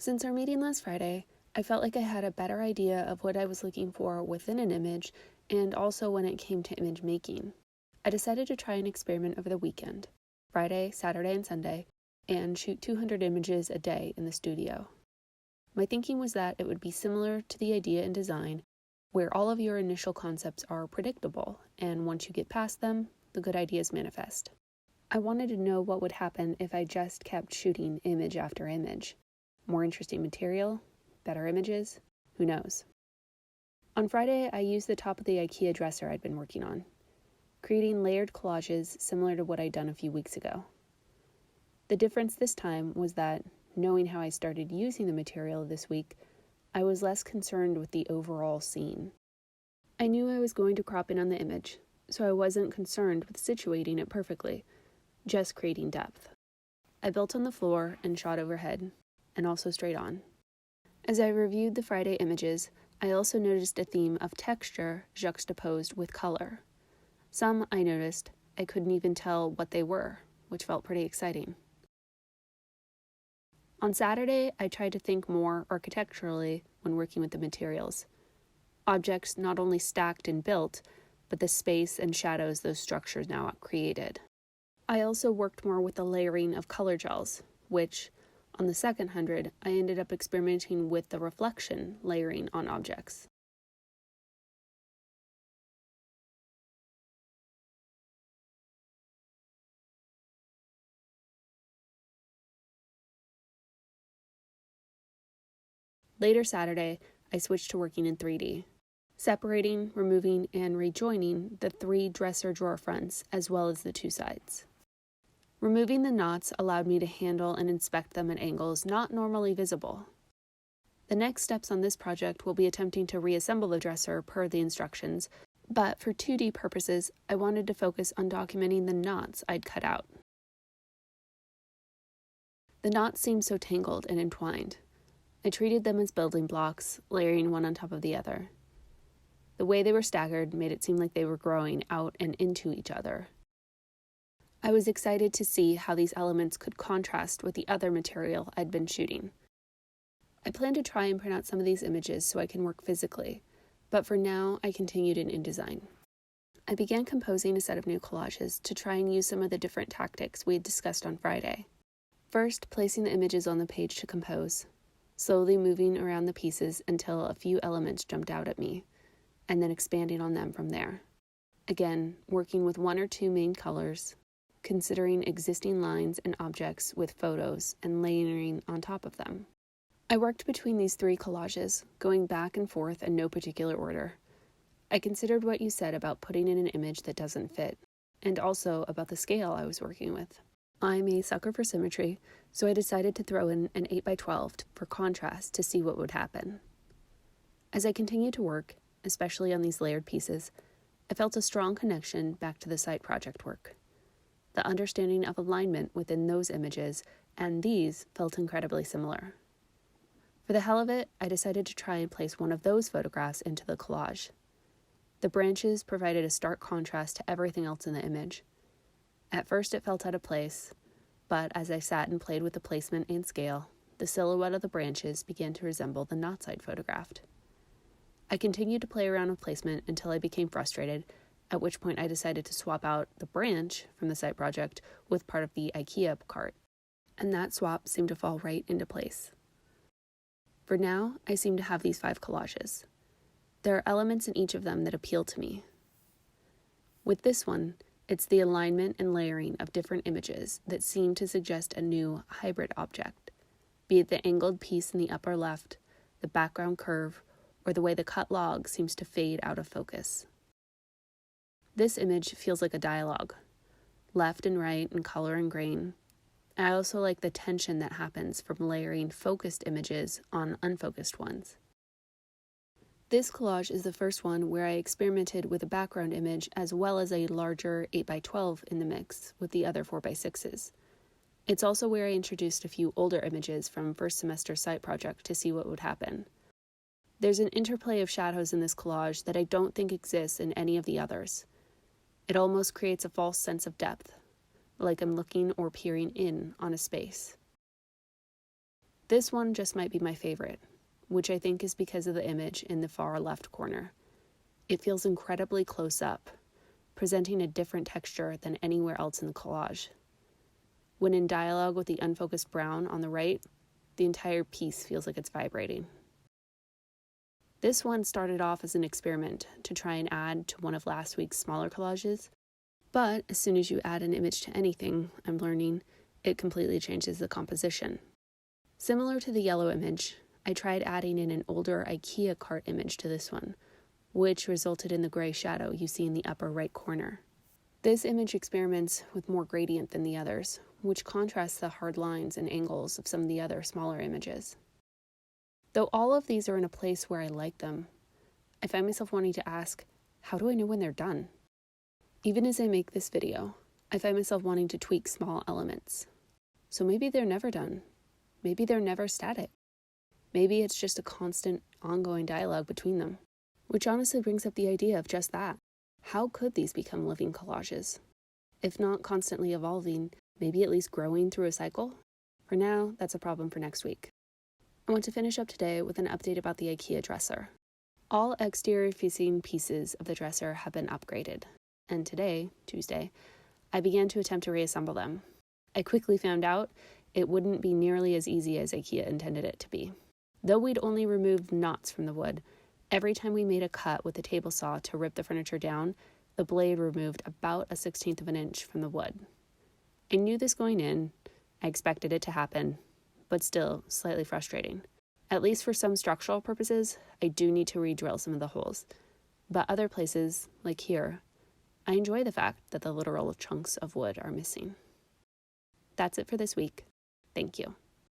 Since our meeting last Friday, I felt like I had a better idea of what I was looking for within an image and also when it came to image making. I decided to try an experiment over the weekend, Friday, Saturday, and Sunday, and shoot 200 images a day in the studio. My thinking was that it would be similar to the idea in design, where all of your initial concepts are predictable, and once you get past them, the good ideas manifest. I wanted to know what would happen if I just kept shooting image after image. More interesting material? Better images? Who knows? On Friday, I used the top of the IKEA dresser I'd been working on, creating layered collages similar to what I'd done a few weeks ago. The difference this time was that, knowing how I started using the material this week, I was less concerned with the overall scene. I knew I was going to crop in on the image, so I wasn't concerned with situating it perfectly, just creating depth. I built on the floor and shot overhead, and also straight on. As I reviewed the Friday images, I also noticed a theme of texture juxtaposed with color. Some, I noticed, I couldn't even tell what they were, which felt pretty exciting. On Saturday, I tried to think more architecturally when working with the materials. Objects not only stacked and built, but the space and shadows those structures now created. I also worked more with the layering of color gels, which, on the second 100, I ended up experimenting with the reflection layering on objects. Later Saturday, I switched to working in 3D, separating, removing, and rejoining the 3 dresser drawer fronts as well as the 2 sides. Removing the knots allowed me to handle and inspect them at angles not normally visible. The next steps on this project will be attempting to reassemble the dresser per the instructions, but for 2D purposes, I wanted to focus on documenting the knots I'd cut out. The knots seemed so tangled and entwined. I treated them as building blocks, layering one on top of the other. The way they were staggered made it seem like they were growing out and into each other. I was excited to see how these elements could contrast with the other material I'd been shooting. I plan to try and print out some of these images so I can work physically, but for now I continued in InDesign. I began composing a set of new collages to try and use some of the different tactics we had discussed on Friday. First, placing the images on the page to compose, slowly moving around the pieces until a few elements jumped out at me, and then expanding on them from there. Again, working with 1 or 2 main colors, considering existing lines and objects with photos and layering on top of them. I worked between these 3 collages, going back and forth in no particular order. I considered what you said about putting in an image that doesn't fit, and also about the scale I was working with. I'm a sucker for symmetry, so I decided to throw in an 8x12 for contrast to see what would happen. As I continued to work, especially on these layered pieces, I felt a strong connection back to the site project work. The understanding of alignment within those images and these felt incredibly similar. For the hell of it, I decided to try and place one of those photographs into the collage. The branches provided a stark contrast to everything else in the image. At first it felt out of place, but as I sat and played with the placement and scale, the silhouette of the branches began to resemble the knots I'd photographed. I continued to play around with placement until I became frustrated, at which point I decided to swap out the branch from the site project with part of the IKEA cart, and that swap seemed to fall right into place. For now, I seem to have these 5 collages. There are elements in each of them that appeal to me. With this one, it's the alignment and layering of different images that seem to suggest a new hybrid object, be it the angled piece in the upper left, the background curve, or the way the cut log seems to fade out of focus. This image feels like a dialogue, left and right and color and grain. I also like the tension that happens from layering focused images on unfocused ones. This collage is the first one where I experimented with a background image as well as a larger 8x12 in the mix with the other 4x6s. It's also where I introduced a few older images from first semester site project to see what would happen. There's an interplay of shadows in this collage that I don't think exists in any of the others. It almost creates a false sense of depth, like I'm looking or peering in on a space. This one just might be my favorite, which I think is because of the image in the far left corner. It feels incredibly close up, presenting a different texture than anywhere else in the collage. When in dialogue with the unfocused brown on the right, the entire piece feels like it's vibrating. This one started off as an experiment to try and add to one of last week's smaller collages, but as soon as you add an image to anything, I'm learning, it completely changes the composition. Similar to the yellow image, I tried adding in an older IKEA cart image to this one, which resulted in the gray shadow you see in the upper right corner. This image experiments with more gradient than the others, which contrasts the hard lines and angles of some of the other smaller images. Though all of these are in a place where I like them, I find myself wanting to ask, how do I know when they're done? Even as I make this video, I find myself wanting to tweak small elements. So maybe they're never done. Maybe they're never static. Maybe it's just a constant, ongoing dialogue between them. Which honestly brings up the idea of just that. How could these become living collages? If not constantly evolving, maybe at least growing through a cycle? For now, that's a problem for next week. I want to finish up today with an update about the IKEA dresser. All exterior-facing pieces of the dresser have been upgraded, and today, Tuesday, I began to attempt to reassemble them. I quickly found out it wouldn't be nearly as easy as IKEA intended it to be. Though we'd only removed knots from the wood, every time we made a cut with the table saw to rip the furniture down, the blade removed about 1/16 of an inch from the wood. I knew this going in, I expected it to happen, but still slightly frustrating. At least for some structural purposes, I do need to re-drill some of the holes. But other places, like here, I enjoy the fact that the literal chunks of wood are missing. That's it for this week. Thank you.